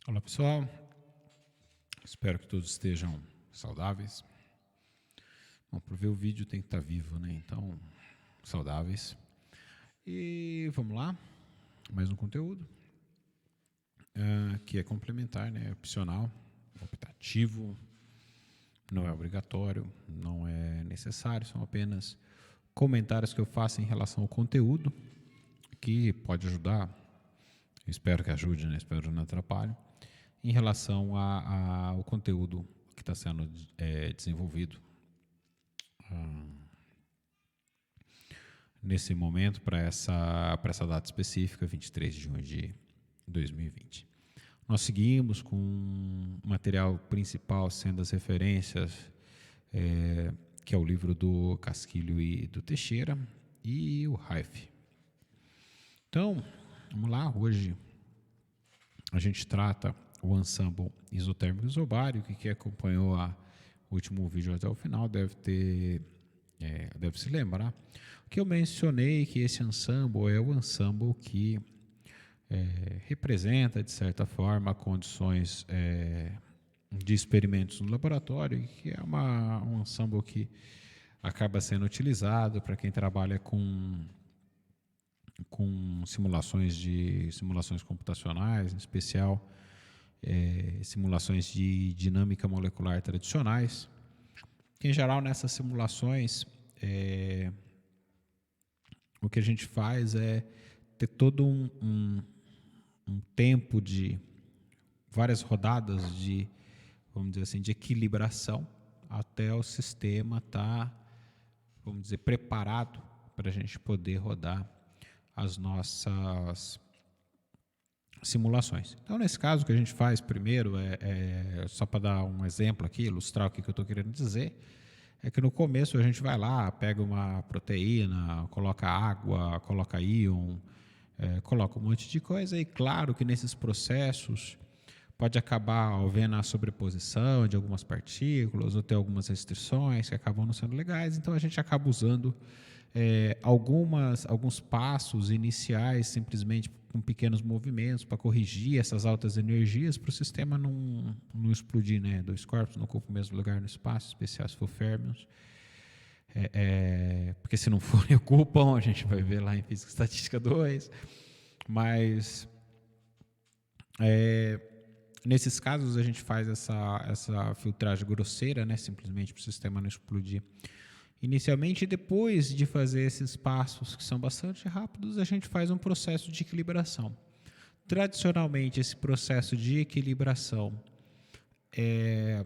Olá pessoal, espero que todos estejam saudáveis. Bom, para ver o vídeo tem que estar vivo, né? Então, saudáveis. E vamos lá, mais um conteúdo que é complementar, né? Opcional, optativo, não é obrigatório, não é necessário, são apenas comentários que eu faço em relação ao conteúdo que pode ajudar. Eu espero que ajude, né? Espero que não atrapalhe. Em relação ao conteúdo que está sendo desenvolvido nesse momento para essa data específica, 23 de junho de 2020. Nós seguimos com o material principal sendo as referências, que é o livro do Casquilho e do Teixeira e o Reif. Então, vamos lá, hoje a gente trata o ensemble isotérmico isobário, que quem acompanhou o último vídeo até o final deve se lembrar que eu mencionei que esse ensemble é o ensemble que representa, de certa forma, condições de experimentos no laboratório, e que é um ensemble que acaba sendo utilizado para quem trabalha com simulações computacionais, em especial simulações de dinâmica molecular tradicionais. Que, em geral, nessas simulações, o que a gente faz é ter todo um tempo de várias rodadas de, vamos dizer assim, de equilibração até o sistema estar, vamos dizer, preparado para a gente poder rodar as nossas simulações. Então, nesse caso, o que a gente faz primeiro só para dar um exemplo aqui, ilustrar o que eu estou querendo dizer, é que no começo a gente vai lá, pega uma proteína, coloca água, coloca íon, coloca um monte de coisa, e claro que nesses processos pode acabar havendo a sobreposição de algumas partículas ou ter algumas restrições que acabam não sendo legais, então a gente acaba usando alguns passos iniciais, simplesmente com pequenos movimentos, para corrigir essas altas energias, para o sistema não explodir, né? Dois corpos não ocupam o mesmo lugar no espaço, especial se for férmions. Porque se não forem, ocupam, a gente vai ver lá em Física Estatística 2. Mas nesses casos a gente faz essa filtragem grosseira, né? Simplesmente para o sistema não explodir inicialmente, e depois de fazer esses passos que são bastante rápidos, a gente faz um processo de equilibração. Tradicionalmente, esse processo de equilibração é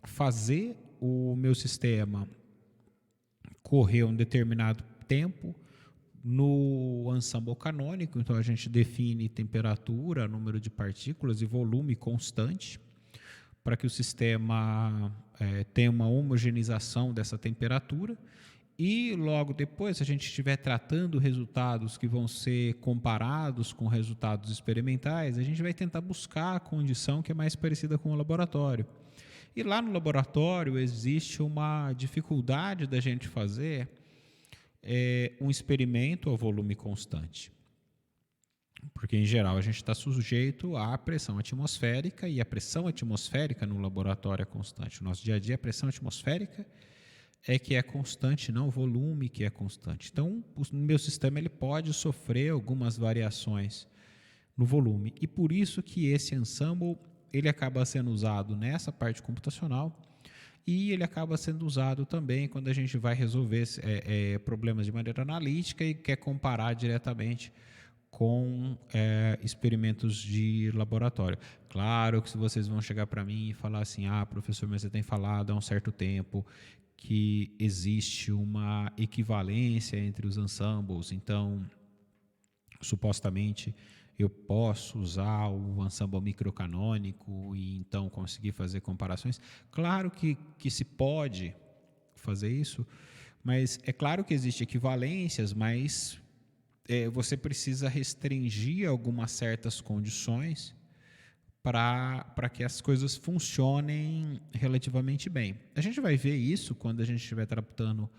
fazer o meu sistema correr um determinado tempo no ensemble canônico. Então a gente define temperatura, número de partículas e volume constante para que o sistema tenha uma homogeneização dessa temperatura, e logo depois, se a gente estiver tratando resultados que vão ser comparados com resultados experimentais, a gente vai tentar buscar a condição que é mais parecida com o laboratório. E lá no laboratório existe uma dificuldade da gente fazer um experimento a volume constante. Porque, em geral, a gente está sujeito à pressão atmosférica, e a pressão atmosférica no laboratório é constante. No nosso dia a dia, a pressão atmosférica que é constante, não o volume que é constante. Então, o meu sistema ele pode sofrer algumas variações no volume. E por isso que esse ensemble ele acaba sendo usado nessa parte computacional, e ele acaba sendo usado também quando a gente vai resolver problemas de maneira analítica e quer comparar diretamente com experimentos de laboratório. Claro que se vocês vão chegar para mim e falar assim, professor, mas você tem falado há um certo tempo que existe uma equivalência entre os ensembles, então supostamente eu posso usar o ensemble microcanônico e então conseguir fazer comparações. Claro que se pode fazer isso, mas é claro que existem equivalências, mas você precisa restringir algumas certas condições para que as coisas funcionem relativamente bem. A gente vai ver isso quando a gente estiver tratando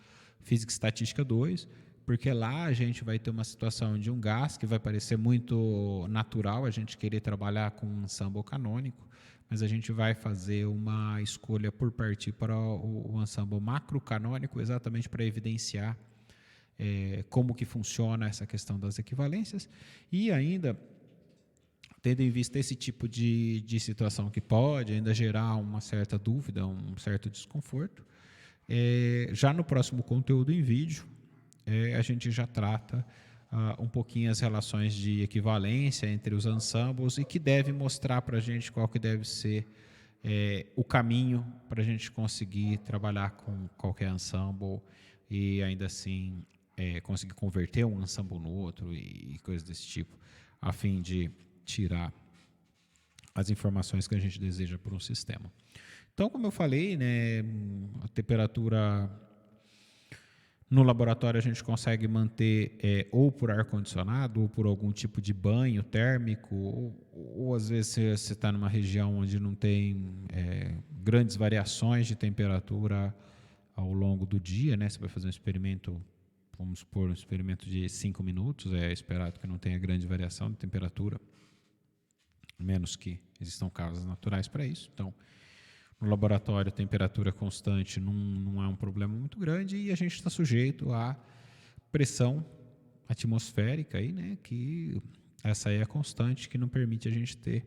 Física Estatística 2, porque lá a gente vai ter uma situação de um gás que vai parecer muito natural a gente querer trabalhar com um ensemble canônico, mas a gente vai fazer uma escolha por partir para o ensemble macrocanônico, exatamente para evidenciar como que funciona essa questão das equivalências, e ainda tendo em vista esse tipo de situação que pode ainda gerar uma certa dúvida, um certo desconforto, já no próximo conteúdo em vídeo, a gente já trata um pouquinho as relações de equivalência entre os ensembles e que deve mostrar para a gente qual que deve ser o caminho para a gente conseguir trabalhar com qualquer ensemble e ainda assim conseguir converter um ensemble no outro e coisas desse tipo, a fim de tirar as informações que a gente deseja por um sistema. Então, como eu falei, né, a temperatura no laboratório a gente consegue manter ou por ar-condicionado ou por algum tipo de banho térmico, ou às vezes você está numa região onde não tem grandes variações de temperatura ao longo do dia, né? Você vai fazer um experimento, vamos supor, um experimento de 5 minutos, é esperado que não tenha grande variação de temperatura, menos que existam causas naturais para isso. Então, no laboratório, a temperatura constante não é um problema muito grande e a gente está sujeito à pressão atmosférica, aí, né, que essa aí é a constante, que não permite a gente ter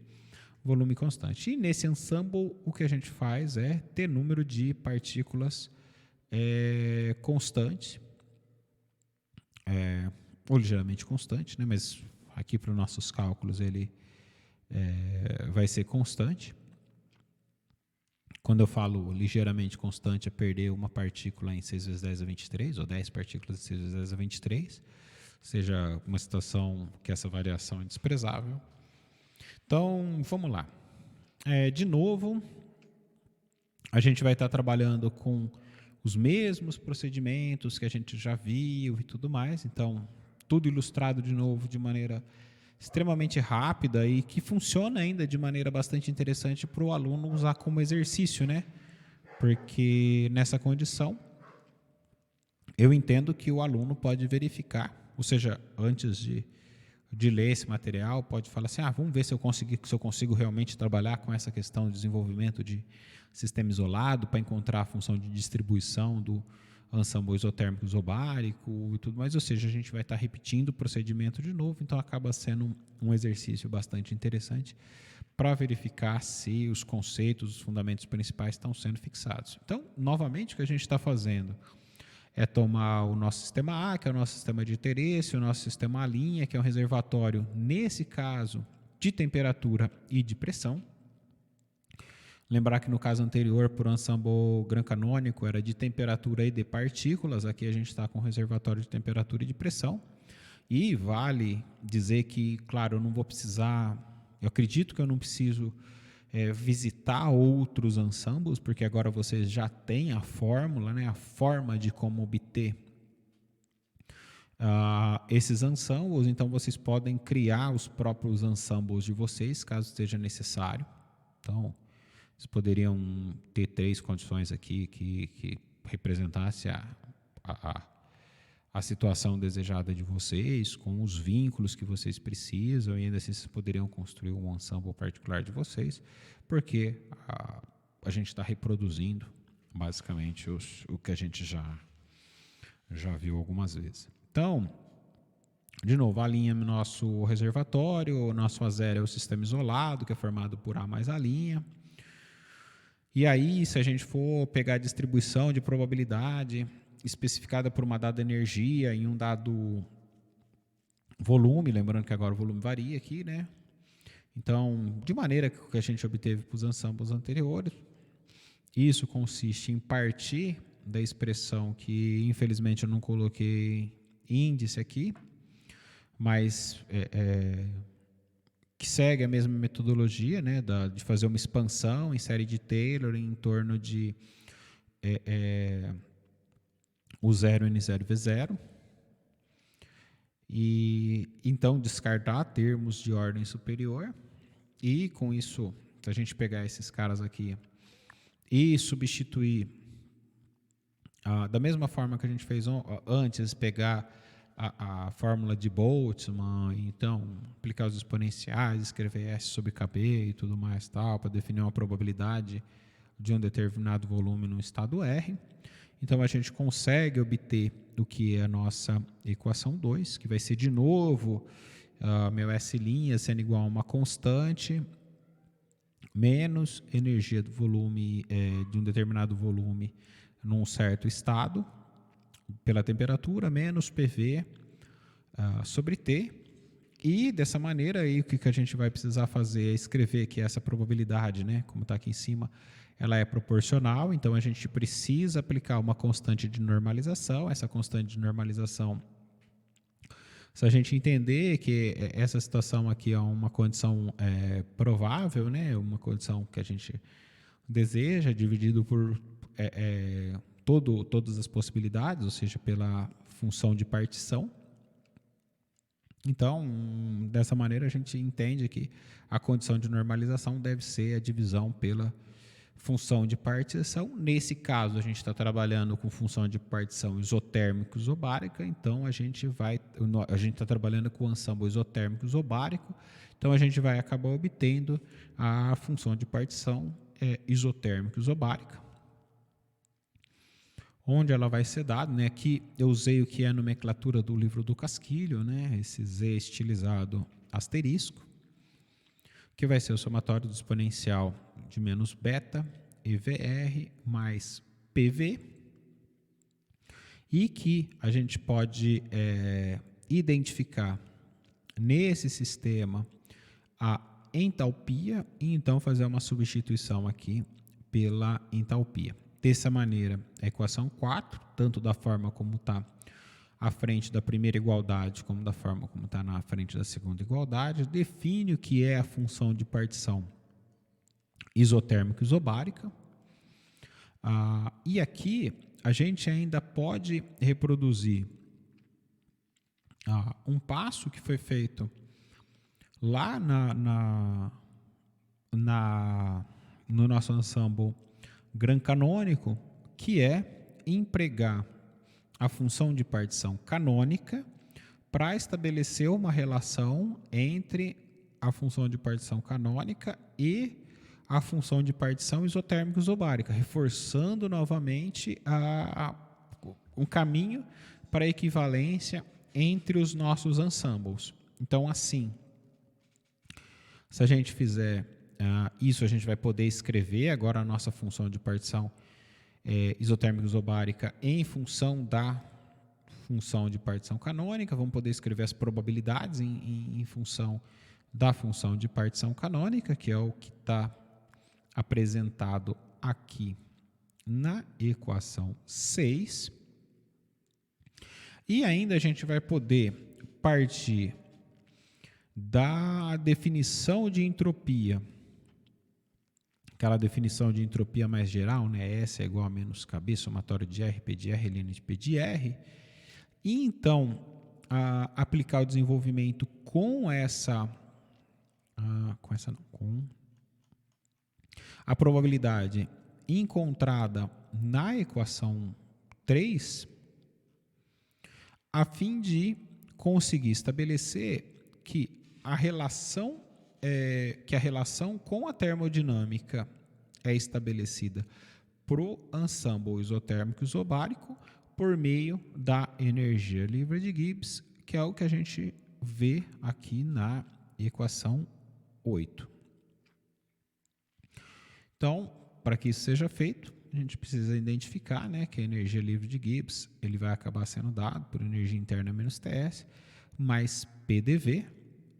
volume constante. E nesse ensemble, o que a gente faz é ter número de partículas constante, ou ligeiramente constante, né, mas aqui para os nossos cálculos ele vai ser constante. Quando eu falo ligeiramente constante, é perder uma partícula em 6 vezes 10 a 23, ou 10 partículas em 6 vezes 10 a 23, ou seja, uma situação que essa variação é desprezável. Então, vamos lá. De novo, a gente vai estar trabalhando com os mesmos procedimentos que a gente já viu e tudo mais. Então, tudo ilustrado de novo de maneira extremamente rápida e que funciona ainda de maneira bastante interessante para o aluno usar como exercício, né? Porque nessa condição, eu entendo que o aluno pode verificar, ou seja, antes de ler esse material, pode falar assim, vamos ver se eu consigo realmente trabalhar com essa questão de desenvolvimento de sistema isolado para encontrar a função de distribuição do ensemble isotérmico isobárico e tudo mais, ou seja, a gente vai estar repetindo o procedimento de novo, então acaba sendo um exercício bastante interessante para verificar se os conceitos, os fundamentos principais estão sendo fixados. Então, novamente, o que a gente está fazendo é tomar o nosso sistema A, que é o nosso sistema de interesse, o nosso sistema A', que é um reservatório, nesse caso, de temperatura e de pressão. Lembrar que no caso anterior, por ensemble gran canônico, era de temperatura e de partículas. Aqui a gente está com reservatório de temperatura e de pressão. E vale dizer que, claro, eu não vou precisar, eu acredito que eu não preciso visitar outros ensembles, porque agora vocês já têm a fórmula, né, a forma de como obter esses ensembles. Então, vocês podem criar os próprios ensembles de vocês, caso seja necessário. Então, vocês poderiam ter 3 condições aqui que representasse a situação desejada de vocês, com os vínculos que vocês precisam, e ainda assim vocês poderiam construir um ensemble particular de vocês, porque a gente está reproduzindo, basicamente, o que a gente já viu algumas vezes. Então, de novo, a linha nosso reservatório, o nosso A0 é o sistema isolado, que é formado por A mais a linha. E aí, se a gente for pegar a distribuição de probabilidade especificada por uma dada energia em um dado volume, lembrando que agora o volume varia aqui, né? Então, de maneira que a gente obteve para os ensembles anteriores, isso consiste em partir da expressão que, infelizmente, eu não coloquei índice aqui, mas que segue a mesma metodologia, né, de fazer uma expansão em série de Taylor em torno de o 0 N0V0, e então descartar termos de ordem superior, e com isso, se a gente pegar esses caras aqui e substituir Da mesma forma que a gente fez antes, pegar a fórmula de Boltzmann, então aplicar os exponenciais, escrever S sobre KB e tudo mais, tal, para definir uma probabilidade de um determinado volume no estado R. Então a gente consegue obter o que é a nossa equação 2, que vai ser de novo meu S' sendo igual a uma constante menos energia do volume de um determinado volume num certo estado pela temperatura menos PV sobre T. E dessa maneira aí o que a gente vai precisar fazer é escrever que essa probabilidade, né, como está aqui em cima, ela é proporcional, então a gente precisa aplicar uma constante de normalização. Essa constante de normalização, se a gente entender que essa situação aqui é uma condição provável, né, uma condição que a gente deseja, dividido por todas as possibilidades, ou seja, pela função de partição. Então, dessa maneira, a gente entende que a condição de normalização deve ser a divisão pela função de partição. Nesse caso, a gente está trabalhando com função de partição isotérmico isobárica, então a gente está trabalhando com o ensemble isotérmico isobárico, então a gente vai acabar obtendo a função de partição isotérmico isobárica, onde ela vai ser dada, né? Aqui eu usei o que é a nomenclatura do livro do Casquilho, né? Esse Z estilizado asterisco, que vai ser o somatório do exponencial de menos beta EVR mais PV, e que a gente pode identificar nesse sistema a entalpia e então fazer uma substituição aqui pela entalpia. Dessa maneira, a equação 4, tanto da forma como está à frente da primeira igualdade, como da forma como está na frente da segunda igualdade, define o que é a função de partição isotérmica isobárica. E aqui a gente ainda pode reproduzir um passo que foi feito lá no nosso ensemble gran canônico, que é empregar a função de partição canônica para estabelecer uma relação entre a função de partição canônica e a função de partição isotérmica isobárica, reforçando novamente um caminho para a equivalência entre os nossos ensembles. Então, assim, se a gente fizer isso, a gente vai poder escrever agora a nossa função de partição isotérmica isobárica em função da função de partição canônica. Vamos poder escrever as probabilidades em função da função de partição canônica, que é o que está apresentado aqui na equação 6. E ainda a gente vai poder partir da definição de entropia, aquela definição de entropia mais geral, né? S é igual a menos KB, somatório de R, P de R, ln de P de R. E então, aplicar o desenvolvimento com a probabilidade encontrada na equação 3, a fim de conseguir estabelecer que a relação com a termodinâmica é estabelecida para o ensemble isotérmico isobárico por meio da energia livre de Gibbs, que é o que a gente vê aqui na equação 8. Então, para que isso seja feito, a gente precisa identificar, né, que a energia livre de Gibbs ele vai acabar sendo dado por energia interna menos TS, mais PDV,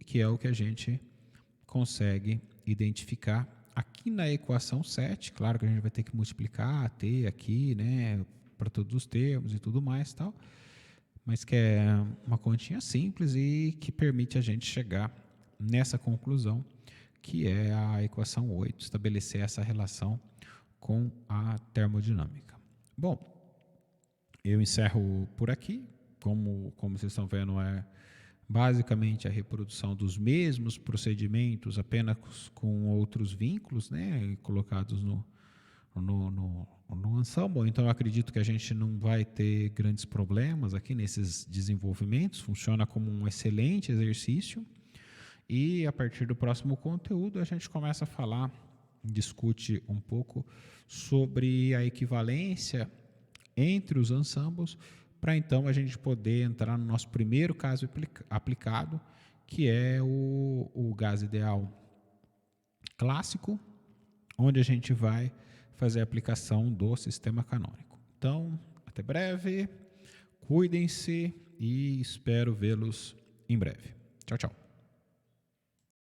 que é o que a gente consegue identificar aqui na equação 7. Claro que a gente vai ter que multiplicar a T aqui, né, para todos os termos e tudo mais, tal, mas que é uma continha simples e que permite a gente chegar nessa conclusão, que é a equação 8, estabelecer essa relação com a termodinâmica. Bom, eu encerro por aqui. Como vocês estão vendo, é basicamente a reprodução dos mesmos procedimentos, apenas com outros vínculos, né, colocados no no Ensemble. Então, eu acredito que a gente não vai ter grandes problemas aqui nesses desenvolvimentos. Funciona como um excelente exercício. E, a partir do próximo conteúdo, a gente começa a falar, discute um pouco sobre a equivalência entre os ensembles, para então a gente poder entrar no nosso primeiro caso aplicado, que é o gás ideal clássico, onde a gente vai fazer a aplicação do sistema canônico. Então, até breve, cuidem-se e espero vê-los em breve. Tchau, tchau.